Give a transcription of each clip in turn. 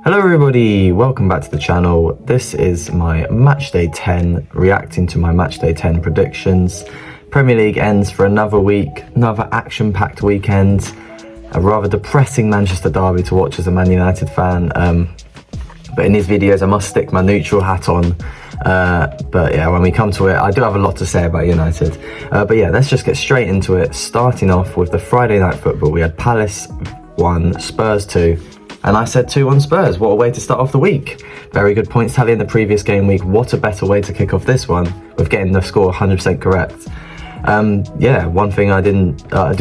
Hello everybody, welcome back to the channel. This is my Matchday 10, reacting to my Matchday 10 predictions. Premier League ends for another week, another action-packed weekend. A rather depressing Manchester derby to watch as a Man United fan. But in these videos I must stick my neutral hat on. But yeah, when we come to it, I do have a lot to say about United. But yeah, let's just get straight into it. Starting off with the Friday night football, we had Palace 1, Spurs 2. And I said 2-1 Spurs. What a way to start off the week. Very good points tally in the previous game week. What a better way to kick off this one with getting the score 100% correct. Yeah, one thing I do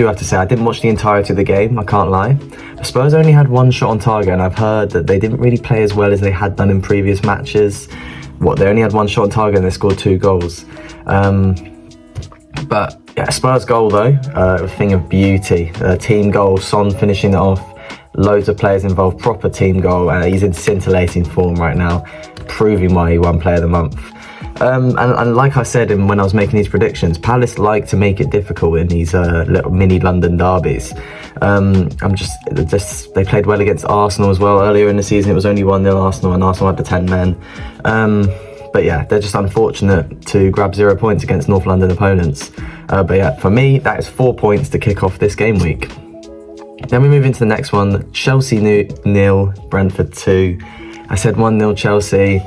have to say, I didn't watch the entirety of the game, I can't lie. Spurs only had one shot on target, and I've heard that they didn't really play as well as they had done in previous matches. They only had one shot on target and they scored 2 goals. But yeah, Spurs goal though, a thing of beauty. Team goal, Son finishing it off. Loads of players involved, proper team goal. He's in scintillating form right now, proving why he won Player of the Month. And like I said when I was making these predictions, Palace like to make it difficult in these little mini London derbies. They played well against Arsenal as well. Earlier in the season it was only 1-0 Arsenal, and Arsenal had the 10 men. But yeah, they're just unfortunate to grab 0 points against North London opponents. But yeah, for me, that is 4 points to kick off this game week. Then we move into the next one, Chelsea 0, Brentford 2. I said 1-0 Chelsea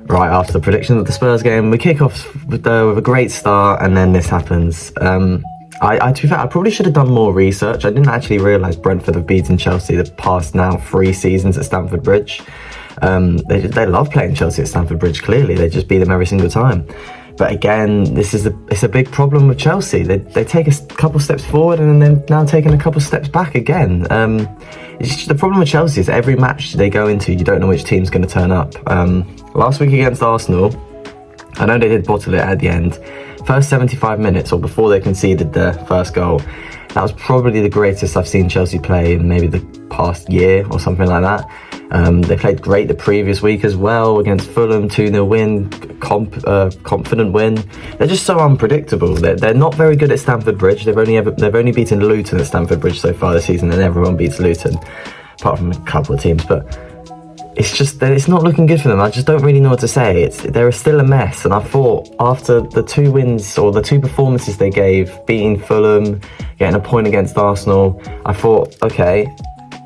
right after the prediction of the Spurs game. We kick off with a great start, and then this happens. To be fair, I probably should have done more research. I didn't actually realise Brentford have beaten Chelsea the past now 3 seasons at Stamford Bridge. They love playing Chelsea at Stamford Bridge, clearly. They just beat them every single time. But again, it's a big problem with Chelsea. They take a couple steps forward and then they're now taking a couple steps back again. It's just, the problem with Chelsea is every match they go into, you don't know which team's going to turn up. Last week against Arsenal, I know they did bottle it at the end. First 75 minutes, or before they conceded their first goal, that was probably the greatest I've seen Chelsea play in maybe the past year or something like that. They played great the previous week as well against Fulham, 2-0 win, confident win. They're just so unpredictable. They're not very good at Stamford Bridge. They've only beaten Luton at Stamford Bridge so far this season, and everyone beats Luton, apart from a couple of teams. But it's not looking good for them. I just don't really know what to say. They're still a mess, and I thought after the 2 wins, or the 2 performances they gave, beating Fulham, getting a point against Arsenal, I thought, okay,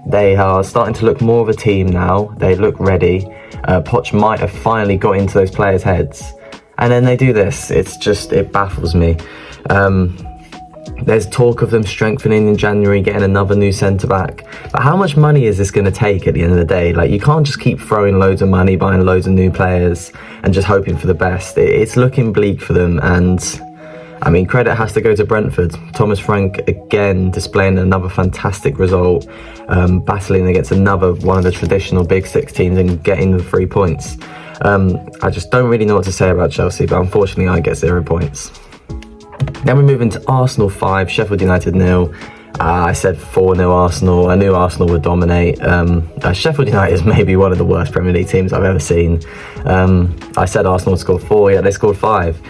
they are starting to look more of a team now. They look ready. Poch might have finally got into those players' heads, and then they do this. It baffles me. There's talk of them strengthening in January, getting another new centre-back. But how much money is this going to take at the end of the day? Like, you can't just keep throwing loads of money, buying loads of new players, and just hoping for the best. It's looking bleak for them, and I mean, credit has to go to Brentford. Thomas Frank again displaying another fantastic result, battling against another one of the traditional Big 6 teams and getting the 3 points. I just don't really know what to say about Chelsea, but unfortunately I get 0 points. Then we move into Arsenal 5, Sheffield United 0. I said 4-0 Arsenal. I knew Arsenal would dominate. Sheffield United is maybe one of the worst Premier League teams I've ever seen. I said Arsenal would score 4, yeah, they scored 5.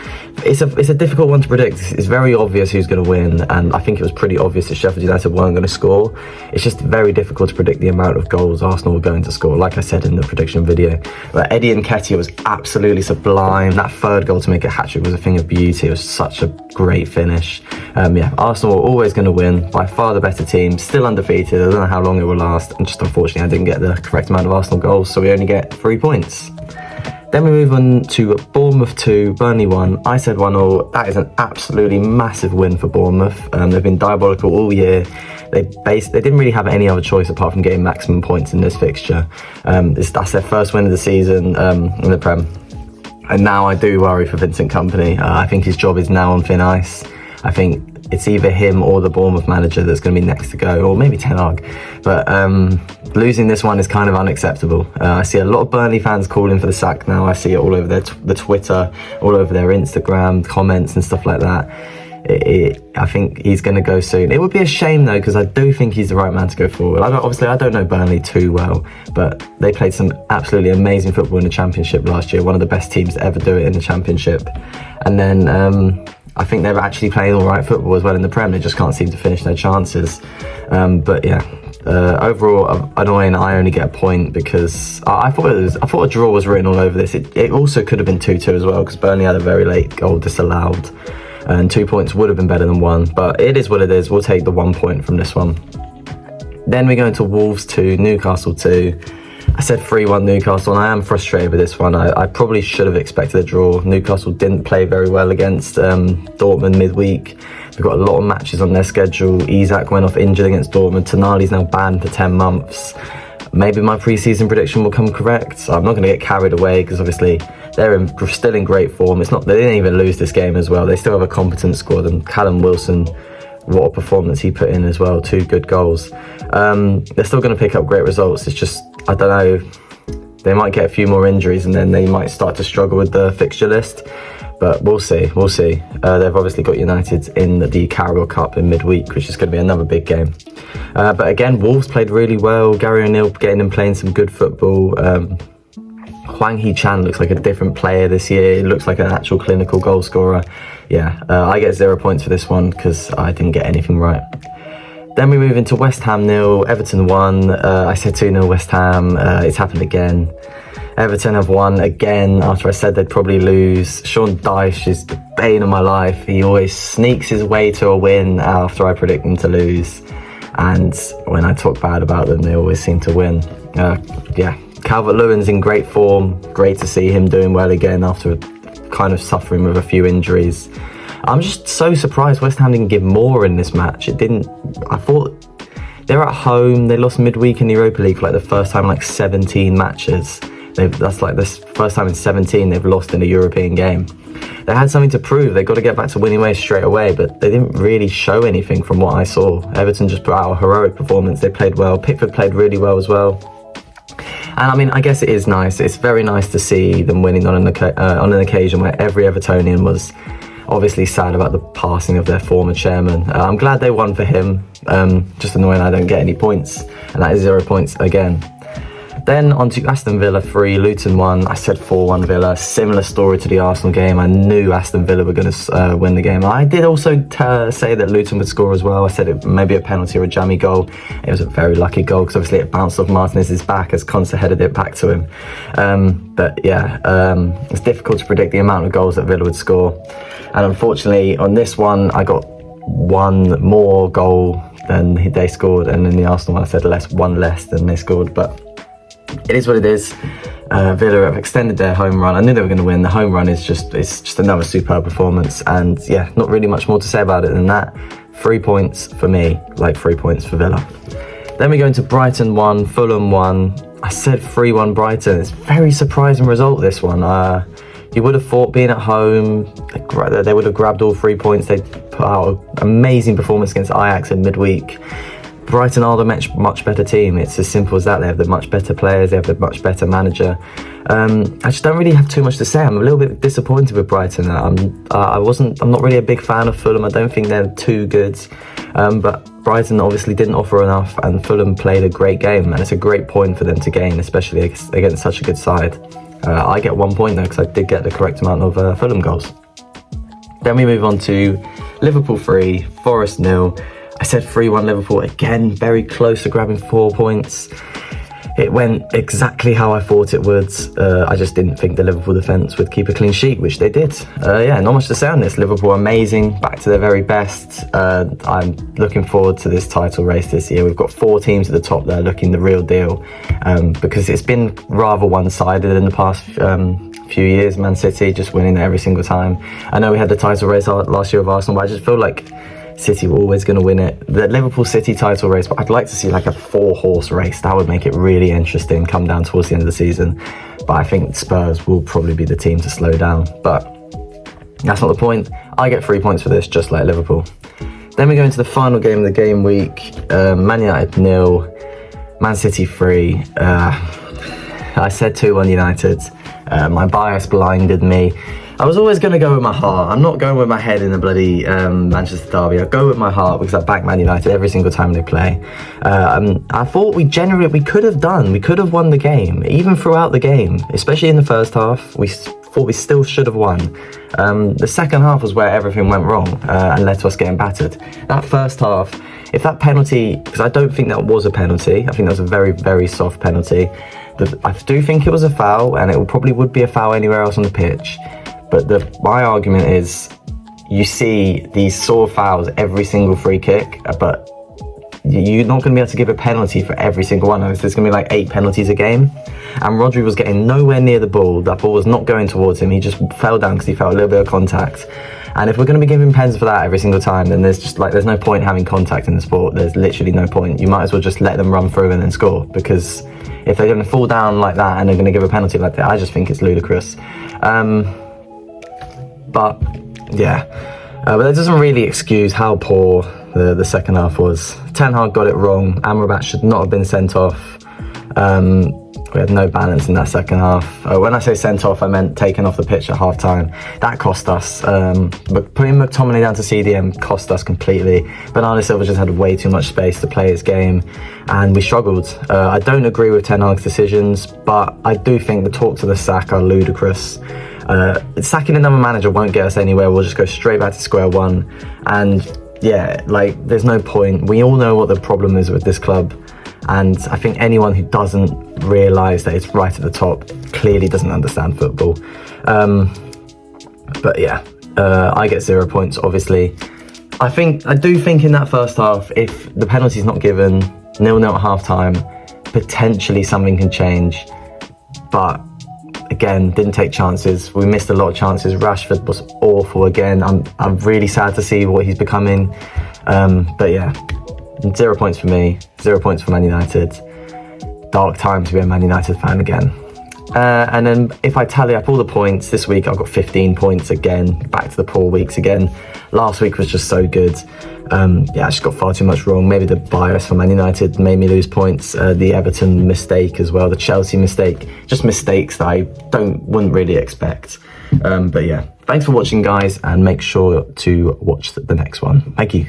It's a difficult one to predict. It's very obvious who's going to win, and I think it was pretty obvious that Sheffield United weren't going to score. It's just very difficult to predict the amount of goals Arsenal were going to score, like I said in the prediction video. But Eddie Nketiah was absolutely sublime. That 3rd goal to make a hat-trick was a thing of beauty. It was such a great finish. Yeah, Arsenal were always going to win, by far the better team, still undefeated. I don't know how long it will last, and just unfortunately I didn't get the correct amount of Arsenal goals, so we only get 3 points. Then we move on to Bournemouth 2, Burnley 1. I said 1-0. That is an absolutely massive win for Bournemouth. They've been diabolical all year. They didn't really have any other choice apart from getting maximum points in this fixture. That's their first win of the season in the Prem. And now I do worry for Vincent Kompany. I think his job is now on thin ice. I think it's either him or the Bournemouth manager that's going to be next to go, or maybe Ten Hag. But losing this one is kind of unacceptable. I see a lot of Burnley fans calling for the sack now. I see it all over the Twitter, all over their Instagram comments and stuff like that. I think he's going to go soon. It would be a shame though, because I do think he's the right man to go forward. Obviously I don't know Burnley too well, but they played some absolutely amazing football in the Championship last year. One of the best teams to ever do it in the Championship. And then I think they're actually playing all right football as well in the Prem. They just can't seem to finish their chances. But yeah, Overall, annoying. I only get a point because I thought a draw was written all over this. It also could have been 2-2 as well because Burnley had a very late goal disallowed, and 2 points would have been better than 1. But it is what it is. We'll take the 1 point from this one. Then we go into Wolves 2, Newcastle 2. I said 3-1 Newcastle, and I am frustrated with this one. I probably should have expected a draw. Newcastle didn't play very well against Dortmund midweek. They've got a lot of matches on their schedule. Isak went off injured against Dortmund. Tonali's now banned for 10 months. Maybe my pre-season prediction will come correct. So I'm not going to get carried away because obviously they're still in great form. They didn't even lose this game as well. They still have a competent squad, and Callum Wilson, what a performance he put in as well. 2 good goals. They're still going to pick up great results. It's just, I don't know, they might get a few more injuries and then they might start to struggle with the fixture list. But we'll see. They've obviously got United in the Carabao Cup in midweek, which is going to be another big game. But again, Wolves played really well. Gary O'Neill getting them playing some good football. Hwang Hee-chan looks like a different player this year. He looks like an actual clinical goal scorer. Yeah, I get 0 points for this one because I didn't get anything right. Then we move into West Ham 0, Everton 1. I said 2-0 West Ham. It's happened again. Everton have won again after I said they'd probably lose. Sean Dyche is the bane of my life. He always sneaks his way to a win after I predict them to lose. And when I talk bad about them, they always seem to win. Yeah, Calvert-Lewin's in great form. Great to see him doing well again after kind of suffering with a few injuries. I'm just so surprised West Ham didn't give more in this match. I thought they're at home. They lost midweek in the Europa League for like the first time in like 17 matches. That's like the first time in 17 they've lost in a European game. They had something to prove. They got to get back to winning ways straight away, but they didn't really show anything from what I saw. Everton just put out a heroic performance. They played well. Pickford played really well as well. And I mean, I guess it is nice. It's very nice to see them winning on an occasion where every Evertonian was obviously sad about the passing of their former chairman. I'm glad they won for him. Just annoying I don't get any points, and that is 0 points again. Then on to Aston Villa 3, Luton 1. I said 4-1 Villa. Similar story to the Arsenal game. I knew Aston Villa were going to win the game. I did also say that Luton would score as well. I said it maybe a penalty or a jammy goal. It was a very lucky goal because obviously it bounced off Martinez's back as Conte headed it back to him. But yeah, it's difficult to predict the amount of goals that Villa would score. And unfortunately on this one, I got 1 more goal than they scored. And in the Arsenal one, I said 1 less than they scored. But it is what it is. Villa have extended their home run. I knew they were going to win. The home run is just another superb performance, and yeah, not really much more to say about it than that. 3 points for me, like 3 points for Villa. Then we go into Brighton 1, Fulham 1. I said 3-1 Brighton. It's a very surprising result, this one. You would have thought being at home, they would have grabbed all 3 points. They put out an amazing performance against Ajax in midweek. Brighton are the much better team. It's as simple as that. They have the much better players. They have the much better manager. I just don't really have too much to say. I'm a little bit disappointed with Brighton. I'm not really a big fan of Fulham. I don't think they're too good. But Brighton obviously didn't offer enough, and Fulham played a great game, and it's a great point for them to gain, especially against such a good side. I get 1 point though because I did get the correct amount of Fulham goals. Then we move on to Liverpool 3, Forest 0. I said 3-1 Liverpool again, very close to grabbing 4 points. It went exactly how I thought it would. I just didn't think the Liverpool defence would keep a clean sheet, which they did. Yeah, not much to say on this. Liverpool amazing, back to their very best. I'm looking forward to this title race this year. We've got 4 teams at the top there looking the real deal, because it's been rather one-sided in the past few years. Man City just winning every single time. I know we had the title race last year with Arsenal, but I just feel like City were always going to win it. The Liverpool City title race, but I'd like to see like a 4-horse race. That would make it really interesting come down towards the end of the season. But I think Spurs will probably be the team to slow down. But that's not the point. I get 3 points for this, just like Liverpool. Then we go into the final game of the game week. Man United 0, Man City 3. I said 2-1 United. My bias blinded me. I was always going to go with my heart. I'm not going with my head in the bloody Manchester derby. I go with my heart because I back Man United every single time they play. I thought we could have won the game, even throughout the game, especially in the first half. We thought we still should have won. The second half was where everything went wrong and led to us getting battered. That first half, if that penalty, because I don't think that was a penalty, I think that was a very, very soft penalty. I do think it was a foul, and it probably would be a foul anywhere else on the pitch. But my argument is, you see these sort of fouls every single free kick, but you're not going to be able to give a penalty for every single one. There's going to be like 8 penalties a game. And Rodri was getting nowhere near the ball. That ball was not going towards him. He just fell down because he felt a little bit of contact. And if we're going to be giving pens for that every single time, then there's no point having contact in the sport. There's literally no point. You might as well just let them run through and then score, because if they're going to fall down like that and they're going to give a penalty like that, I just think it's ludicrous. But yeah, but that doesn't really excuse how poor the second half was. Ten Hag got it wrong. Amrabat should not have been sent off. We had no balance in that second half. When I say sent off, I meant taken off the pitch at half time. That cost us. But putting McTominay down to CDM cost us completely. Bernardo Silva just had way too much space to play his game, and we struggled. I don't agree with Ten Hag's decisions, but I do think the talks of the sack are ludicrous. Sacking another manager won't get us anywhere. We'll just go straight back to square one. And yeah, like, there's no point. We all know what the problem is with this club. And I think anyone who doesn't realise that it's right at the top clearly doesn't understand football. But yeah, I get 0 points, obviously. I do think in that first half, if the penalty's not given, 0-0 at half time, potentially something can change. But again, didn't take chances. We missed a lot of chances. Rashford was awful again. I'm really sad to see what he's becoming. But yeah, 0 points for me, 0 points for Man United. Dark time to be a Man United fan again. And then if I tally up all the points, this week I've got 15 points again, back to the poor weeks again. Last week was just so good. Yeah, I just got far too much wrong. Maybe the bias for Man United made me lose points. The Everton mistake as well, the Chelsea mistake. Just mistakes that I wouldn't really expect. But yeah, thanks for watching, guys, and make sure to watch the next one. Thank you.